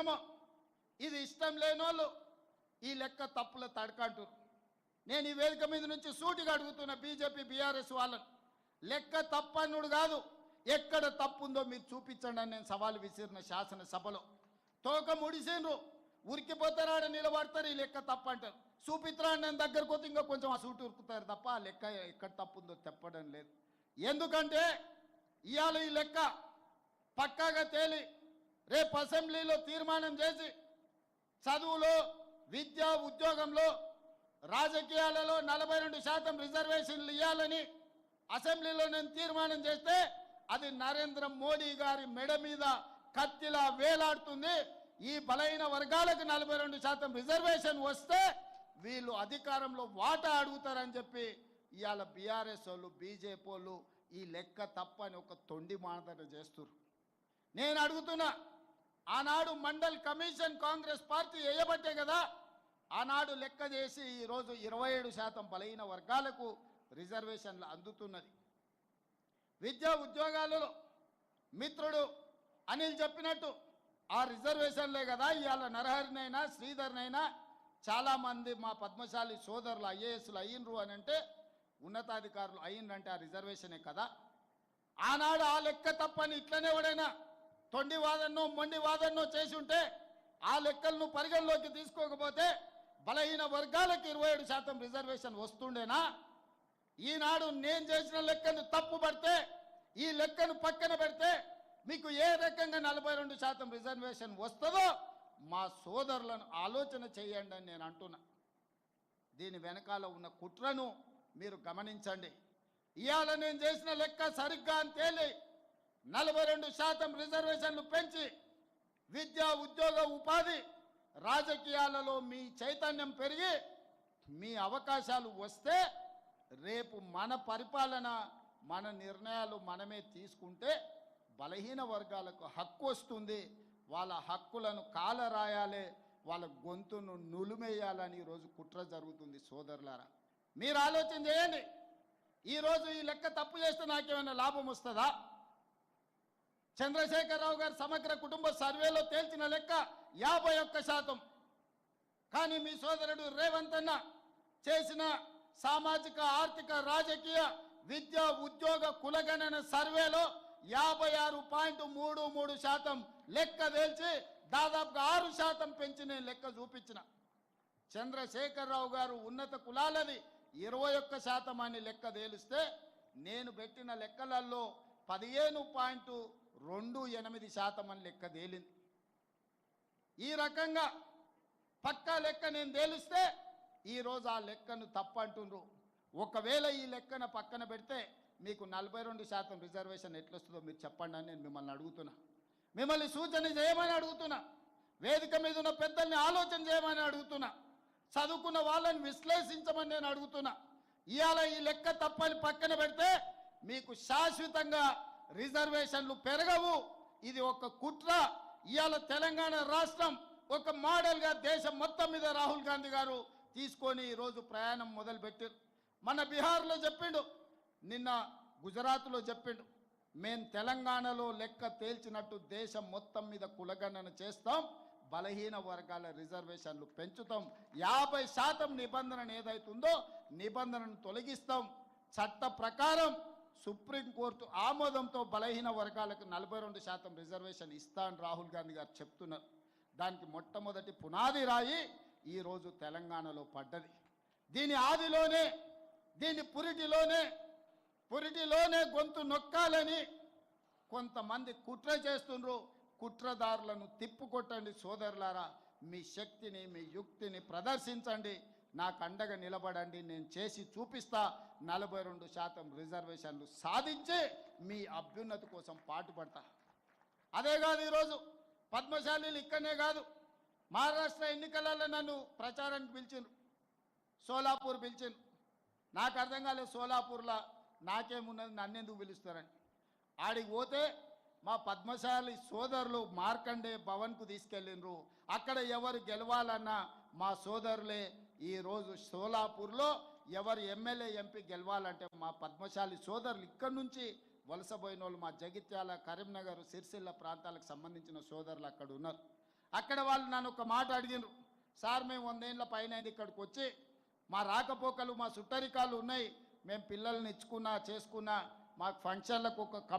ఏమో ఇది ఇష్టం లేనోళ్ళు ఈ లెక్క తప్పుల తడకంటారు. నేను ఈ వేదిక మీద నుంచి సూటిగా అడుగుతున్న బీజేపీ బీఆర్ఎస్ వాళ్ళని, లెక్క తప్పన్నుడు కాదు, ఎక్కడ తప్పు ఉందో మీరు చూపించండి అని నేను సవాలు విసిరిన శాసనసభలో. తోక ముడిసిండ్రు, ఉరికిపోతారాడ నిలబడతారు, ఈ లెక్క తప్పు అంటారు. చూపిత్రా నేను దగ్గరకు పోతే ఇంకా కొంచెం ఆ సూటు ఉరుకుతారు తప్ప ఆ లెక్క ఎక్కడ తప్పు ఉందో చెప్పడం లేదు. ఎందుకంటే ఇవాళ ఈ లెక్క పక్కాగా తేలి రేపు అసెంబ్లీలో తీర్మానం చేసి చదువులో, విద్య, ఉద్యోగంలో, రాజకీయాలలో 42% రిజర్వేషన్లు ఇవ్వాలని అసెంబ్లీలో నేను తీర్మానం చేస్తే అది నరేంద్ర మోడీ గారి మెడ మీద కత్తిలా వేలాడుతుంది. ఈ బలైన వర్గాలకు 42% రిజర్వేషన్ వస్తే వీళ్ళు అధికారంలో వాటా అడుగుతారని చెప్పి ఇవాళ బీఆర్ఎస్ వాళ్ళు, బీజేపీ వాళ్ళు ఈ లెక్క తప్పని ఒక తొండి మాటన చేస్తున్నారు. నేను అడుగుతున్నా, ఆనాడు మండల్ కమిషన్ కాంగ్రెస్ పార్టీ వేయబట్టే కదా ఆనాడు లెక్క చేసి ఈరోజు 27% బలహీన వర్గాలకు రిజర్వేషన్లు అందుతున్నది. విద్యా ఉద్యోగాలలో మిత్రుడు అనిల్ చెప్పినట్టు ఆ రిజర్వేషన్లే కదా ఇవాళ నరహరినైనా శ్రీధర్నైనా చాలామంది మా పద్మశాలి సోదరులు ఐఏఎస్లు అయ్యిండ్రు అని అంటే, ఉన్నతాధికారులు అయ్యిండ్రంటే ఆ రిజర్వేషనే కదా. ఆనాడు ఆ లెక్క తప్పని ఇట్లనే ఎవడైనా తొండి వాదన్నో మొండి వాదన్నో చేసి ఉంటే ఆ లెక్కలను పరిగణలోకి తీసుకోకపోతే బలహీన వర్గాలకు 27% రిజర్వేషన్ వస్తుండేనా? ఈనాడు నేను చేసిన లెక్కను తప్పు పడితే, ఈ లెక్కను పక్కన పెడితే మీకు ఏ రకంగా 42% రిజర్వేషన్ వస్తుందో మా సోదరులను ఆలోచన చేయండి అని నేను అంటున్నా. దీని వెనకాల ఉన్న కుట్రను మీరు గమనించండి. ఇవాళ నేను చేసిన లెక్క సరిగ్గా అని తేలి 42% రిజర్వేషన్లు పెంచి విద్య, ఉద్యోగ, ఉపాధి, రాజకీయాలలో మీ చైతన్యం పెరిగి మీ అవకాశాలు వస్తే రేపు మన పరిపాలన, మన నిర్ణయాలు మనమే తీసుకుంటే బలహీన వర్గాలకు హక్కు వస్తుంది. వాళ్ళ హక్కులను కాలరాయాలి, వాళ్ళ గొంతును నులిమేయాలని ఈరోజు కుట్ర జరుగుతుంది. సోదరులారా, మీరు ఆలోచన చేయండి. ఈరోజు ఈ లెక్క తప్పు చేస్తే నాకేమైనా లాభం వస్తుందా? చంద్రశేఖరరావు గారి సమగ్ర కుటుంబ సర్వేలో తేల్చిన లెక్క 51%. కానీ మీ సోదరుడు రేవంత్ అన్న చేసిన సామాజిక, ఆర్థిక, రాజకీయ, విద్య, ఉద్యోగ, కులగణన సర్వేలో 56.33% లెక్క తేల్చి దాదాపుగా 6% పెంచి నేను లెక్క చూపించిన. చంద్రశేఖరరావు గారు ఉన్నత కులాలది 21% అని లెక్క తేలిస్తే నేను పెట్టిన లెక్కలలో 15.28% అని లెక్క తేలింది. ఈ రకంగా పక్కా లెక్క నేను తేలిస్తే ఈరోజు ఆ లెక్కను తప్పంటుండ్రు. ఒకవేళ ఈ లెక్కన పక్కన పెడితే మీకు 42% రిజర్వేషన్ ఎట్లొస్తుందో మీరు చెప్పండి అని నేను మిమ్మల్ని అడుగుతున్నా. మిమ్మల్ని సూచన చేయమని అడుగుతున్నా. వేదిక మీద ఉన్న పెద్దల్ని ఆలోచన చేయమని అడుగుతున్నా. చదువుకున్న వాళ్ళని విశ్లేషించమని నేను అడుగుతున్నా. ఇవాళ ఈ లెక్క తప్పని పక్కన పెడితే మీకు శాశ్వతంగా రిజర్వేషన్లు పెరగవు. ఇది ఒక కుట్ర. ఇవాళ తెలంగాణ రాష్ట్రం ఒక మోడల్గా దేశం మొత్తం మీద రాహుల్ గాంధీ గారు తీసుకొని ఈరోజు ప్రయాణం మొదలుపెట్టారు. మన బీహార్లో చెప్పిండు, నిన్న గుజరాత్లో చెప్పిండు, మేము తెలంగాణలో లెక్క తేల్చినట్టు దేశం మొత్తం మీద కులగణన చేస్తాం, బలహీన వర్గాల రిజర్వేషన్లు పెంచుతాం, 50% నిబంధన ఏదైతుందో నిబంధనను తొలగిస్తాం, చట్ట ప్రకారం సుప్రీంకోర్టు ఆమోదంతో బలహీన వర్గాలకు 42% రిజర్వేషన్ ఇస్తా అని రాహుల్ గాంధీ గారు చెప్తున్నారు. దానికి మొట్టమొదటి పునాది రాయి ఈరోజు తెలంగాణలో పడ్డది. దీని ఆదిలోనే, దీని పురిటిలోనే గొంతు నొక్కాలని కొంతమంది కుట్ర చేస్తుండ్రు. కుట్రదారులను తిప్పుకొట్టండి సోదరులారా. మీ శక్తిని, మీ యుక్తిని ప్రదర్శించండి, నాకు అండగా నిలబడండి. నేను చేసి చూపిస్తా. 42% రిజర్వేషన్లు సాధించి మీ అభ్యున్నతి కోసం పాటుపడతా. అదే కాదు, ఈరోజు పద్మశాలీలు ఇక్కడనే కాదు, మహారాష్ట్ర ఎన్నికలలో నన్ను ప్రచారానికి పిలిచిండ్రు, సోలాపూర్ పిలిచిండ్రు. నాకు అర్థం కాలేదు, సోలాపూర్లో నాకేమున్నది, నన్నెందుకు పిలుస్తారని. ఆడికి పోతే మా పద్మశాలి సోదరులు మార్కండే భవన్కు తీసుకెళ్ళిండ్రు. అక్కడ ఎవరు గెలవాలన్నా మా సోదరులే. ఈరోజు సోలాపూర్లో ఎవరు ఎమ్మెల్యే, ఎంపీ గెలవాలంటే మా పద్మశాలి సోదరులు ఇక్కడి నుంచి వలసపోయిన వాళ్ళు, మా జగిత్యాల, కరీంనగర్, సిరిసిల్ల ప్రాంతాలకు సంబంధించిన సోదరులు అక్కడ ఉన్నారు. అక్కడ వాళ్ళు నన్ను ఒక మాట అడిగినారు, సార్ మేము 100 ఏళ్ళ పైన ఇక్కడికి వచ్చి మా రాకపోకలు మా సుట్టరికాలు ఉన్నాయి, మేము పిల్లల్ని ఇచ్చుకున్నా చేసుకున్నా మాకు ఫంక్షన్లకు ఒక